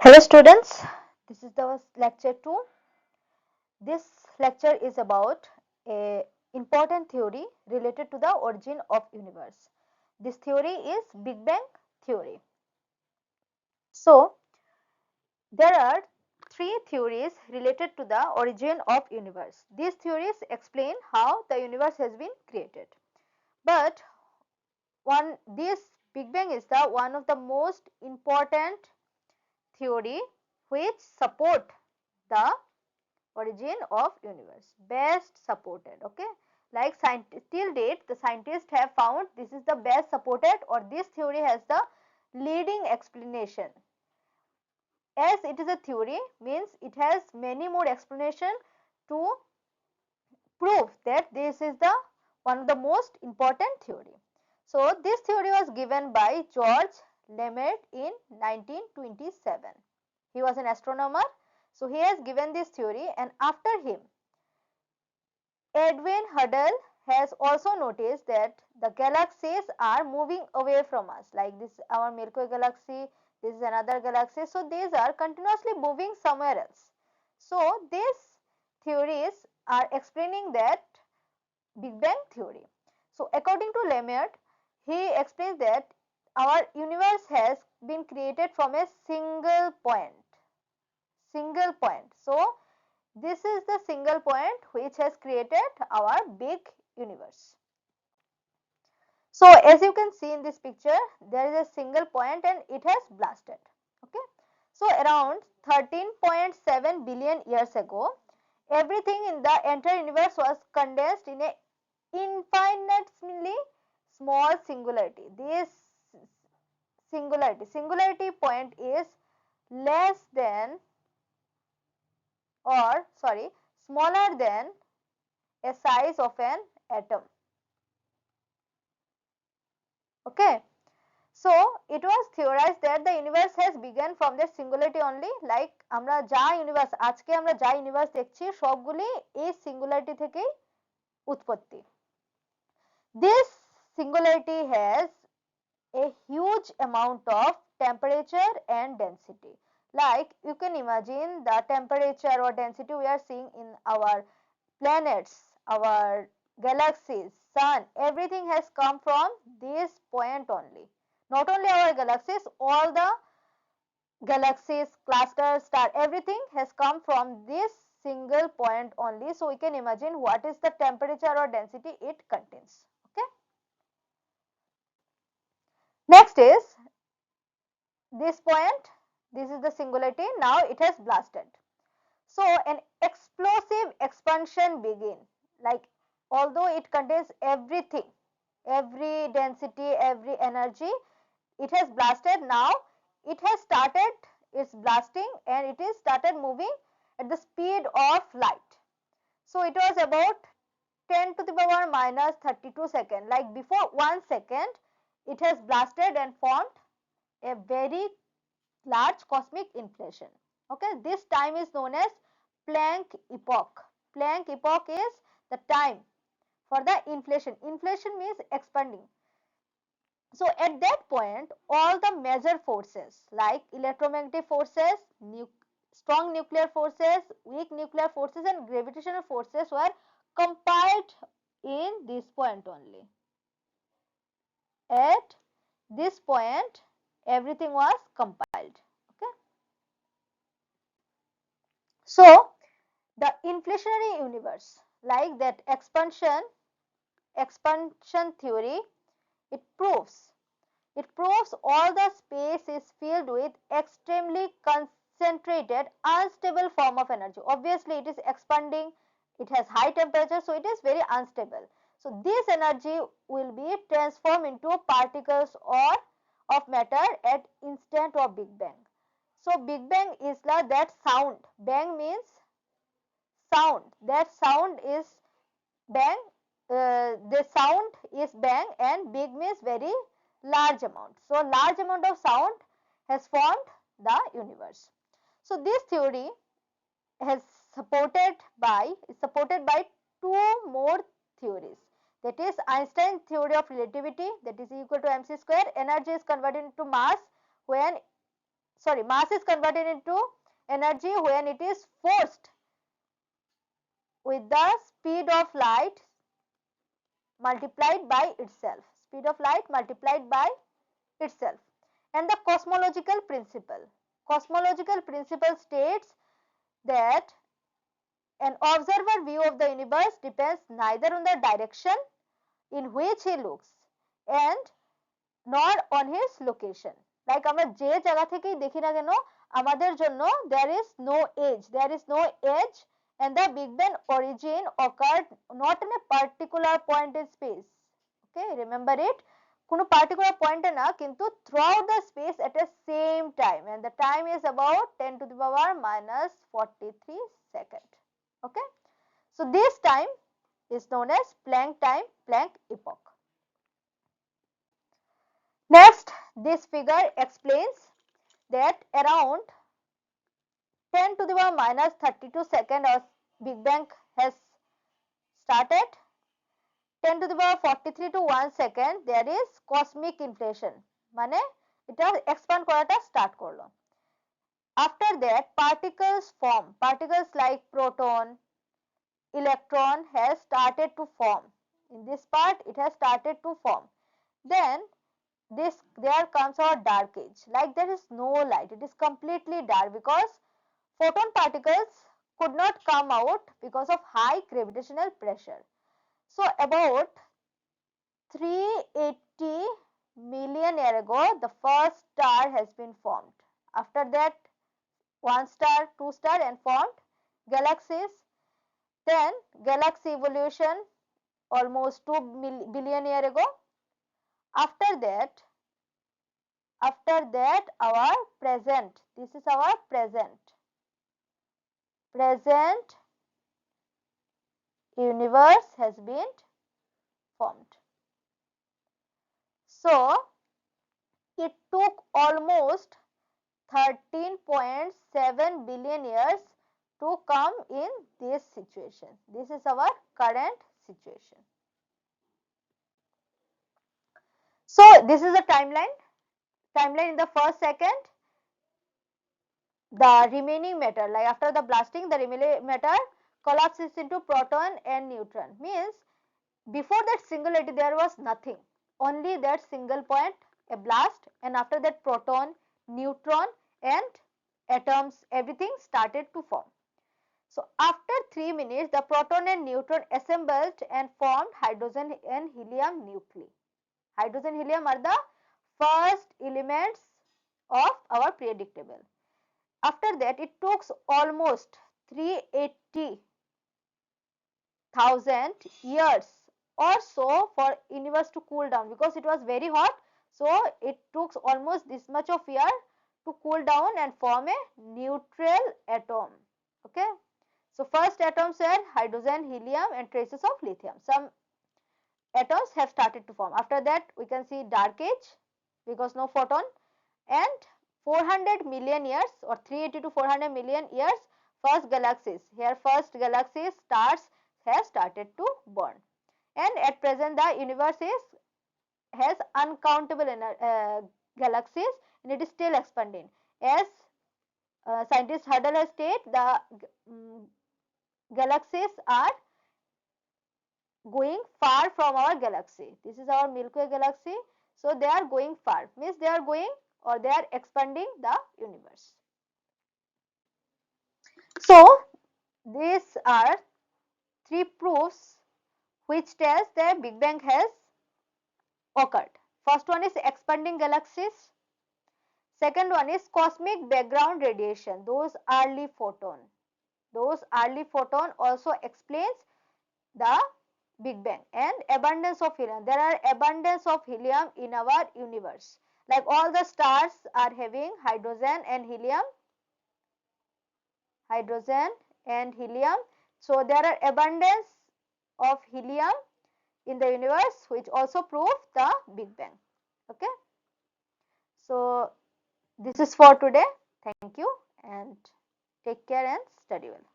Hello students, this is the lecture 2. This lecture is about a important theory related to the origin of universe. This theory is Big Bang theory. So, there are three theories related to the origin of universe. These theories explain how the universe has been created. But this Big Bang is the one of the most important theory which support the origin of universe, best supported. Okay, like till date the scientists have found this is the best supported, or this theory has the leading explanation. As it is a theory means it has many more explanation to prove that this is the one of the most important theory. So this theory was given by George Lemaître in 1927. He was an astronomer, so he has given this theory, and after him Edwin Hubble has also noticed that the galaxies are moving away from us, like this our Milky Way galaxy, this is another galaxy, so these are continuously moving somewhere else. So these theories are explaining that Big Bang theory. So according to Lemaître, he explains that our universe has been created from a single point. So this is the single point which has created our big universe. So as you can see in this picture, there is a single point and it has blasted. Okay. So around 13.7 billion years ago, everything in the entire universe was condensed in a infinitesimally small singularity. This singularity point is less than, or sorry, smaller than a size of an atom. Okay. So it was theorized that the universe has begun from the singularity only, like আমরা যা universe আজকে আমরা যা universe দেখছি সবগুলি এই singularity থেকেই উৎপত্তি. This singularity has a huge amount of temperature and density. Like you can imagine the temperature or density we are seeing in our planets, our galaxies, sun, everything has come from this point only. Not only our galaxies, all the galaxies, clusters, star, everything has come from this single point only. So we can imagine what is the temperature or density it contains. Okay. Next is this point. This is the singularity. Now it has blasted. So an explosive expansion begin. Like although it contains everything, every density, every energy, it has blasted. Now it has started its blasting and it is started moving at the speed of light. So it was about 10 to the power minus 32 second. Like before 1 second, it has blasted and formed a very large cosmic inflation. Okay, this time is known as Planck epoch. Planck epoch is the time for the inflation. Inflation means expanding. So at that point, all the major forces like electromagnetic forces, strong nuclear forces, weak nuclear forces and gravitational forces were compiled in this point only. At this point, everything was compiled. Okay. So the inflationary universe, like that expansion theory, it proves all the space is filled with extremely concentrated unstable form of energy. Obviously it is expanding, it has high temperature, so it is very unstable. So this energy will be transformed into particles or of matter at instant of Big Bang. So Big Bang is like that sound. Bang means sound. That sound is bang. The sound is bang and big means very large amount. So large amount of sound has formed the universe. So this theory has is supported by two more theories. That is Einstein theory of relativity, that is equal to mc square. Energy is converted into mass when mass is converted into energy when it is forced with the speed of light multiplied by itself. Speed of light multiplied by itself. And the cosmological principle. Cosmological principle states that an observer view of the universe depends neither on the direction in which he looks and nor on his location. Like আমরা যে জায়গা থেকেই দেখি না কেন আমাদের জন্য there is no edge and the Big Bang origin occurred not in a particular point in space. Okay, remember it. কোনো particular point এ না কিন্তু throughout the space at the same time, and the time is about 10 to the power minus 43 second. Okay, so this time is known as Planck time, Planck epoch. Next, this figure explains that around 10 to the power minus 32 second of Big Bang has started. 10 to the power 43 to 1 second there is cosmic inflation, মানে এটা expand করাটা start করলো. After that particles form, particles like proton, electron has started to form. In this part it has started to form. Then there comes our dark age. Like there is no light, it is completely dark because photon particles could not come out because of high gravitational pressure. So about 380 million years ago the first star has been formed. After that 1 star, 2 star and formed galaxies. Then galaxy evolution almost 2 billion years ago. After that our present, this is our present universe has been formed. So it took almost 13.7 billion years to come in this situation. This is our current situation. So this is the timeline in the first second. The remaining matter, like after the blasting the remaining matter collapses into proton and neutron. Means before that singularity there was nothing, only that single point, a blast, and after that proton, neutron and atoms, everything started to form. So after 3 minutes the proton and neutron assembled and formed hydrogen and helium nuclei. Hydrogen helium are the first elements of our periodic table. After that it took almost 380,000 years or so for universe to cool down because it was very hot. So it took almost this much of year to cool down and form a neutral atom. Okay, so first atoms were hydrogen, helium and traces of lithium. Some atoms have started to form. After that we can see dark age because no photon, and 400 million years or 380 to 400 million years first galaxies. Here first galaxies, stars have started to burn, and at present the universe has uncountable galaxies and it is still expanding. As scientist Hurdle has stated, the galaxies are going far from our galaxy. This is our Milky Way galaxy. So they are going far, means they are going or they are expanding the universe. So these are 3 proofs which tells that Big Bang has occurred. First one is expanding galaxies. Second one is cosmic background radiation, those early photon also explains the Big Bang, and abundance of helium. There are abundance of helium in our universe. Like all the stars are having hydrogen and helium. So there are abundance of helium in the universe which also prove the Big Bang. Okay, so this is for today. Thank you and take care and study well.